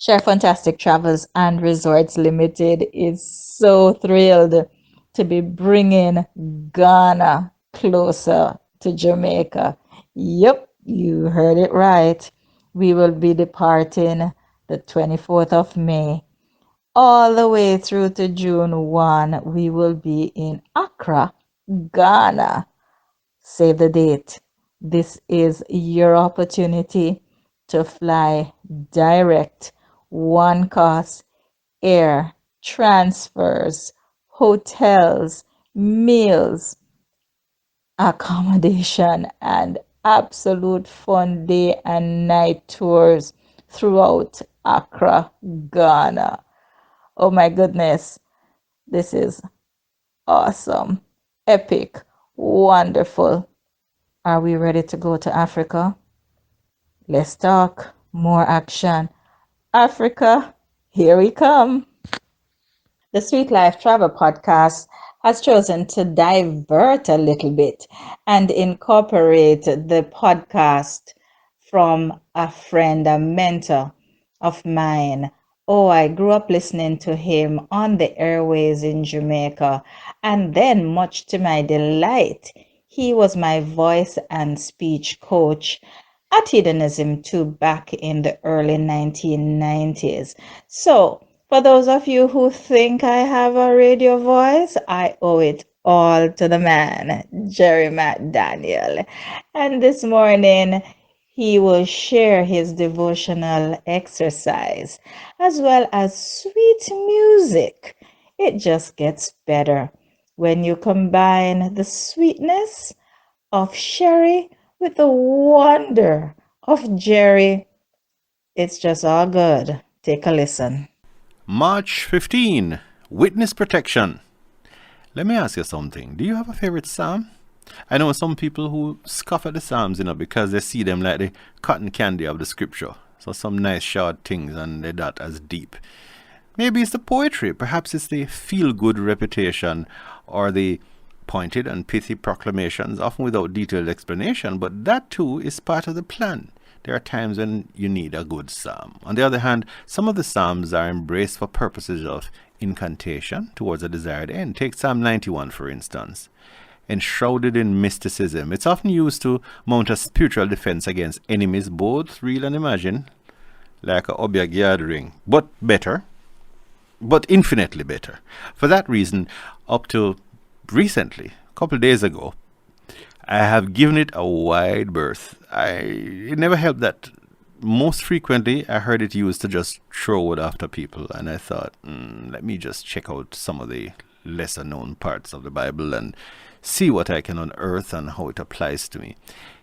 Share Fantastic Travels and Resorts Limited is so thrilled to be bringing Ghana closer to Jamaica. Yep, you heard it right. We will be departing the 24th of May all the way through to June 1. We will be in Accra, Ghana. Save the date. This is your opportunity to fly direct, one cost, air, transfers, hotels, meals, accommodation, and absolute fun day and night tours throughout Accra, Ghana. Oh my goodness, this is awesome, epic, wonderful. Are we ready to go to Africa? Let's talk more action. Africa, here we come. The Sweet Life Travel Podcast has chosen to divert a little bit and incorporate the podcast from a friend, a mentor of mine. Oh, I grew up listening to him on the airways in Jamaica, and then, much to my delight, he was my voice and speech coach at Hedonism too back in the early 1990s. So, for those of you who think I have a radio voice, I owe it all to the man, Gerry Daniel. And this morning, he will share his devotional exercise as well as sweet music. It just gets better when you combine the sweetness of Sheri with the wonder of Gerry. It's just all good. Take a listen. March 15, Witness Protection. Let me ask you something. Do you have a favorite psalm? I know some people who scoff at the psalms, because they see them like the cotton candy of the scripture. So some nice short things and they're not as deep. Maybe it's the poetry. Perhaps it's the feel-good reputation or the pointed and pithy proclamations, often without detailed explanation. But that too is part of the plan. There are times when you need a good psalm. On the other hand, some of the psalms are embraced for purposes of incantation towards a desired end. Take Psalm 91, for instance. Enshrouded in mysticism, it's often used to mount a spiritual defense against enemies, both real and imagined, like a Obiag gathering, but better, but infinitely better. For that reason, up to recently, a couple of days ago, I have given it a wide berth. It never helped that most frequently I heard it used to just throw it after people, and I thought, let me just check out some of the lesser known parts of the Bible and see what I can unearth and how it applies to me.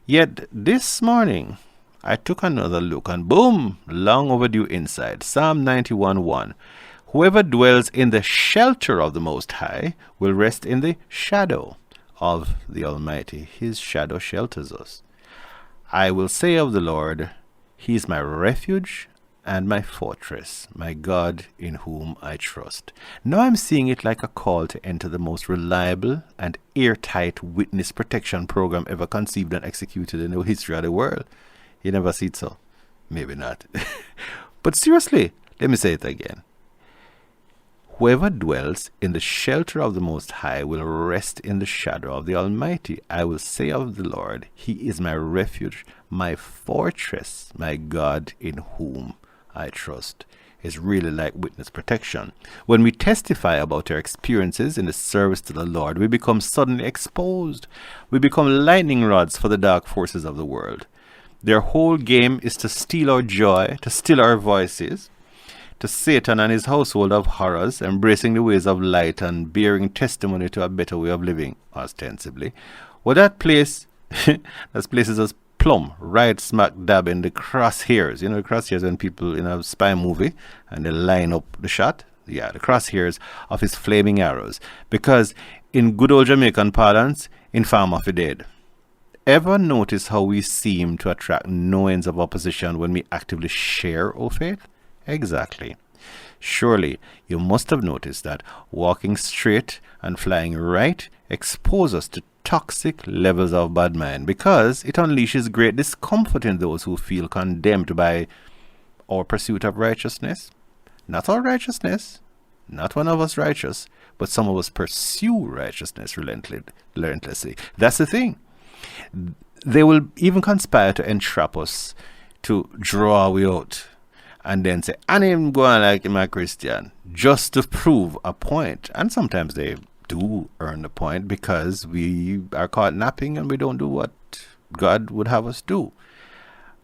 Yet this morning I took another look and boom, long overdue insight. Psalm 91:1. Whoever dwells in the shelter of the Most High will rest in the shadow of the Almighty. His shadow shelters us. I will say of the Lord, He is my refuge and my fortress, my God in whom I trust. Now I'm seeing it like a call to enter the most reliable and airtight witness protection program ever conceived and executed in the history of the world. You never see it so? Maybe not. But seriously, let me say it again. Whoever dwells in the shelter of the Most High will rest in the shadow of the Almighty. I will say of the Lord, He is my refuge, my fortress, my God in whom I trust. It's really like witness protection. When we testify about our experiences in the service to the Lord, we become suddenly exposed. We become lightning rods for the dark forces of the world. Their whole game is to steal our joy, to still our voices, to Satan and his household of horrors, embracing the ways of light and bearing testimony to a better way of living, ostensibly. Well, that places us plumb, right smack dab in the crosshairs. The crosshairs when people in a spy movie and they line up the shot. Yeah, the crosshairs of his flaming arrows. Because in good old Jamaican parlance, infam of the dead. Ever notice how we seem to attract no ends of opposition when we actively share our faith? Exactly. Surely you must have noticed that walking straight and flying right expose us to toxic levels of bad mind because it unleashes great discomfort in those who feel condemned by our pursuit of righteousness. Not all righteousness, not one of us righteous, but some of us pursue righteousness relentlessly. That's the thing. They will even conspire to entrap us, to draw we out, and then say, "I am going like my Christian," just to prove a point. And sometimes they do earn the point because we are caught napping and we don't do what God would have us do.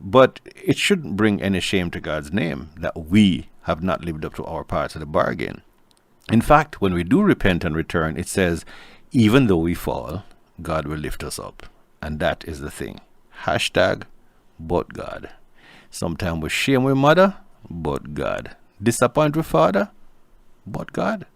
But it shouldn't bring any shame to God's name that we have not lived up to our part of the bargain. In fact, when we do repent and return, it says, even though we fall, God will lift us up. And that is the thing. Hashtag, but God. Sometimes we shame with mother, but God. Disappoint with father, but God.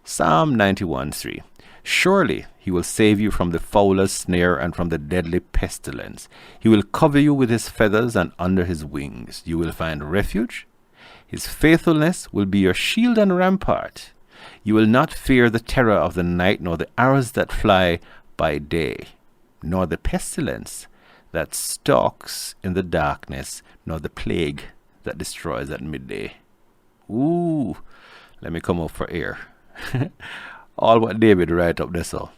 Psalm 91:3. Surely he will save you from the fowler's snare and from the deadly pestilence. He will cover you with his feathers, and under his wings you will find refuge. His faithfulness will be your shield and rampart. You will not fear the terror of the night, nor the arrows that fly by day, nor the pestilence that stalks in the darkness, nor the plague that destroys at midday. Ooh, let me come up for air. All what David write up there so.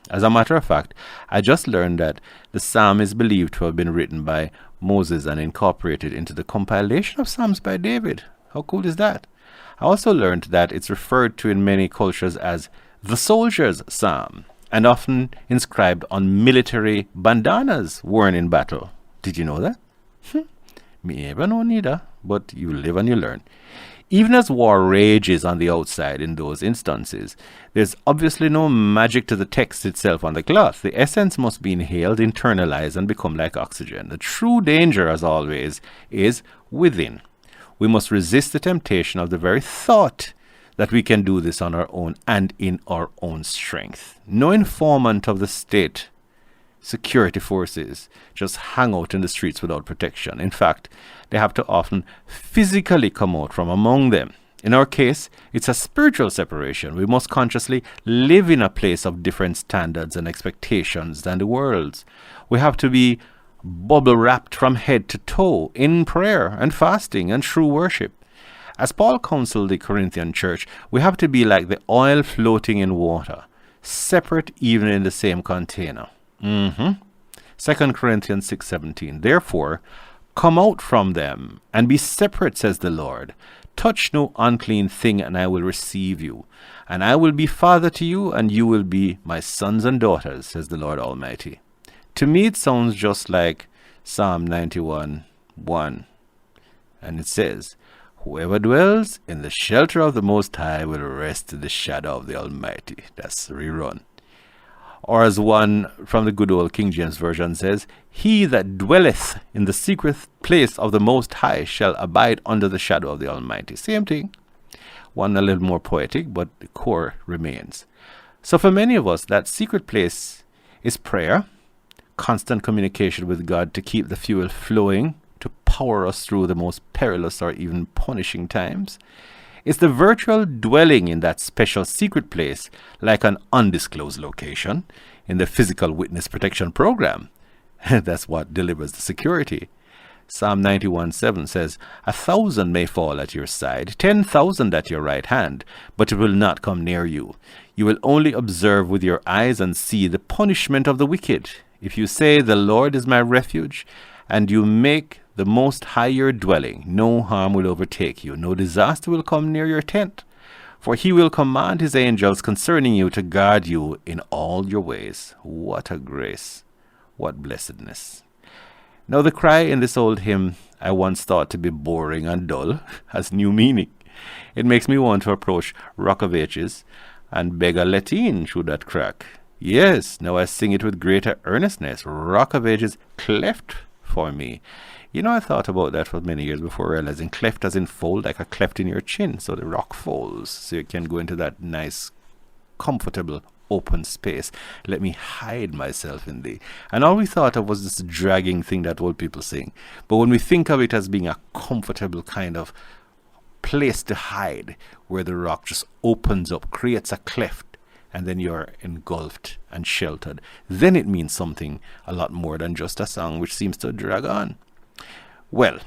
As a matter of fact, I just learned that the psalm is believed to have been written by Moses and incorporated into the compilation of psalms by David. How cool is that? I also learned that it's referred to in many cultures as the soldier's psalm, and often inscribed on military bandanas worn in battle. Did you know that? Me never know neither, but you live and you learn. Even as war rages on the outside in those instances, there's obviously no magic to the text itself on the cloth. The essence must be inhaled, internalized, and become like oxygen. The true danger, as always, is within. We must resist the temptation of the very thought that we can do this on our own and in our own strength. No informant of the state security forces just hang out in the streets without protection. In fact, they have to often physically come out from among them. In our case, it's a spiritual separation. We must consciously live in a place of different standards and expectations than the world's. We have to be bubble wrapped from head to toe in prayer and fasting and true worship. As Paul counseled the Corinthian church, we have to be like the oil floating in water, separate even in the same container. 2 Corinthians 6:17. Therefore, come out from them and be separate, says the Lord. Touch no unclean thing, and I will receive you. And I will be father to you, and you will be my sons and daughters, says the Lord Almighty. To me, it sounds just like Psalm 91:1. And it says, whoever dwells in the shelter of the Most High will rest in the shadow of the Almighty. That's rerun. Or as one from the good old King James Version says, he that dwelleth in the secret place of the Most High shall abide under the shadow of the Almighty. Same thing. One a little more poetic, but the core remains. So for many of us, that secret place is prayer, constant communication with God to keep the fuel flowing, to power us through the most perilous or even punishing times. It's the virtual dwelling in that special secret place, like an undisclosed location in the physical witness protection program. That's what delivers the security. Psalm 91:7 says, 1,000 may fall at your side, 10,000 at your right hand, but it will not come near you. You will only observe with your eyes and see the punishment of the wicked. If you say, the Lord is my refuge, and you make the Most High your dwelling, no harm will overtake you, no disaster will come near your tent. For he will command his angels concerning you to guard you in all your ways. What a grace, what blessedness. Now the cry in this old hymn I once thought to be boring and dull has new meaning. It makes me want to approach Rock of Ages and beg a Latin through that crack. Yes, now I sing it with greater earnestness. Rock of Ages, cleft for me. You know, I thought about that for many years before realizing cleft as in fold, like a cleft in your chin, so the rock folds, so you can go into that nice, comfortable, open space. Let me hide myself in thee. And all we thought of was this dragging thing that old people sing. But when we think of it as being a comfortable kind of place to hide, where the rock just opens up, creates a cleft, and then you're engulfed and sheltered, then it means something a lot more than just a song which seems to drag on. Well,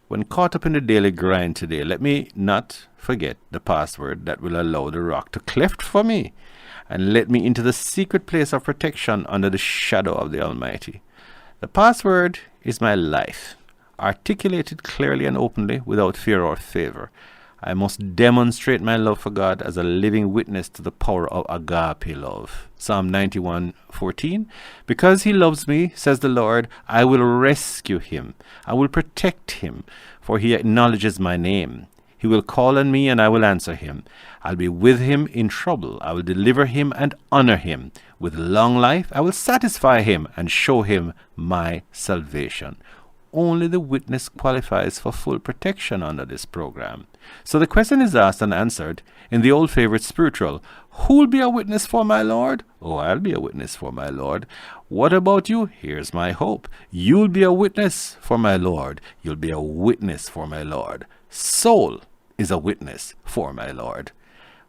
When caught up in the daily grind today, let me not forget the password that will allow the rock to cleft for me and let me into the secret place of protection under the shadow of the Almighty. The password is my life, articulated clearly and openly without fear or favor. I must demonstrate my love for God as a living witness to the power of agape love. Psalm 91:14. Because he loves me, says the Lord, I will rescue him. I will protect him, for he acknowledges my name. He will call on me and I will answer him. I'll be with him in trouble. I will deliver him and honor him. With long life, I will satisfy him and show him my salvation. Only the witness qualifies for full protection under this program. So the question is asked and answered in the old favorite spiritual, who'll be a witness for my Lord? Oh, I'll be a witness for my Lord. What about you? Here's my hope. You'll be a witness for my Lord. You'll be a witness for my Lord. Soul is a witness for my Lord.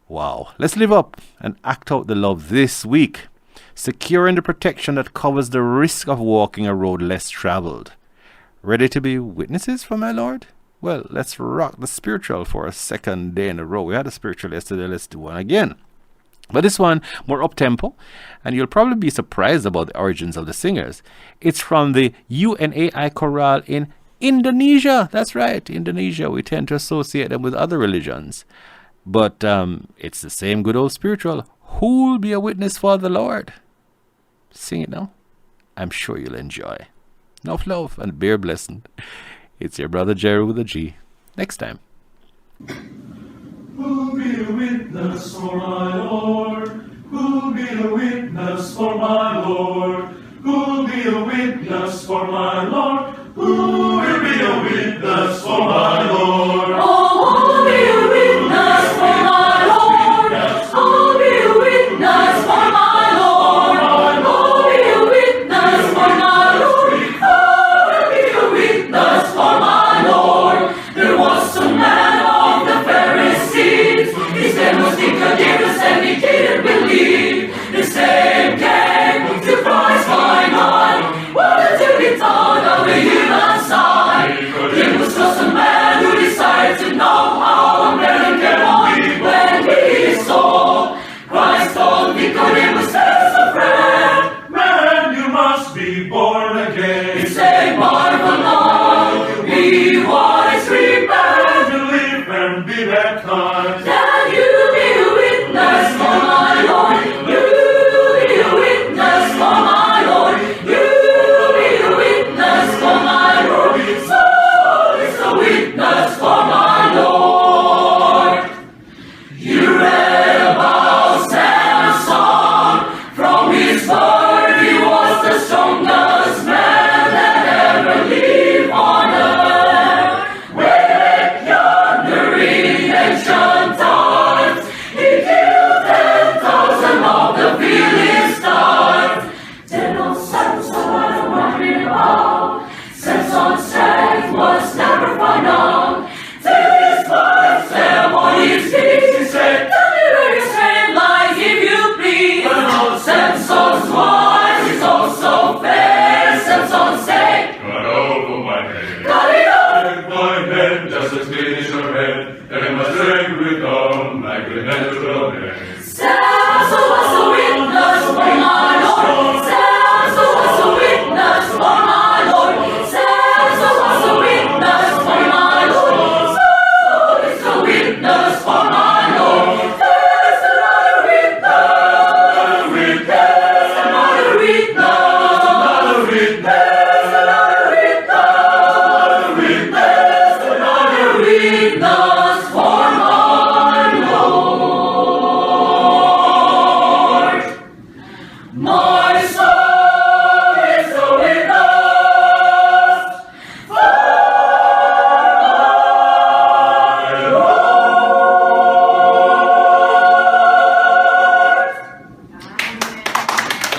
Wow. Let's live up and act out the love this week, securing the protection that covers the risk of walking a road less traveled. Ready to be witnesses for my Lord? Well, let's rock the spiritual for a second day in a row. We had a spiritual yesterday. Let's do one again. But this one, more up-tempo, and you'll probably be surprised about the origins of the singers. It's from the UNAI chorale in Indonesia. That's right, Indonesia. We tend to associate them with other religions. But it's the same good old spiritual. Who'll be a witness for the Lord? Sing it now. I'm sure you'll enjoy. Enough love and bear blessing. It's your brother Gerry with a G. Next time. Who'll be a witness for my Lord? Who'll be a witness for my Lord? Who'll be a witness for my Lord? Who will be a witness for my Lord? Oh, who'll be a witness for my Lord? Who'll be a witness for my Lord? Who'll be a witness for my Lord? Who will be a witness for my Lord? There was a man of the Pharisees. His name was Nicodemus, and he didn't believe. The same came to Christ by night, wanted to be taught of the human side. He was just a man who decided to know how a man can walk when he saw Christ told Nicodemus as a friend. Man, you must be born again. He said, marvel not, be wise, repent, Believe and be baptized. that you be a witness for my Lord. You be a witness for my Lord. You be a witness for my Lord. So is a witness for my Lord. You read about Samson. From his birth he was the strongest man that ever lived on earth. Way back yonder in ancient times, he killed 10,000 of the villagers.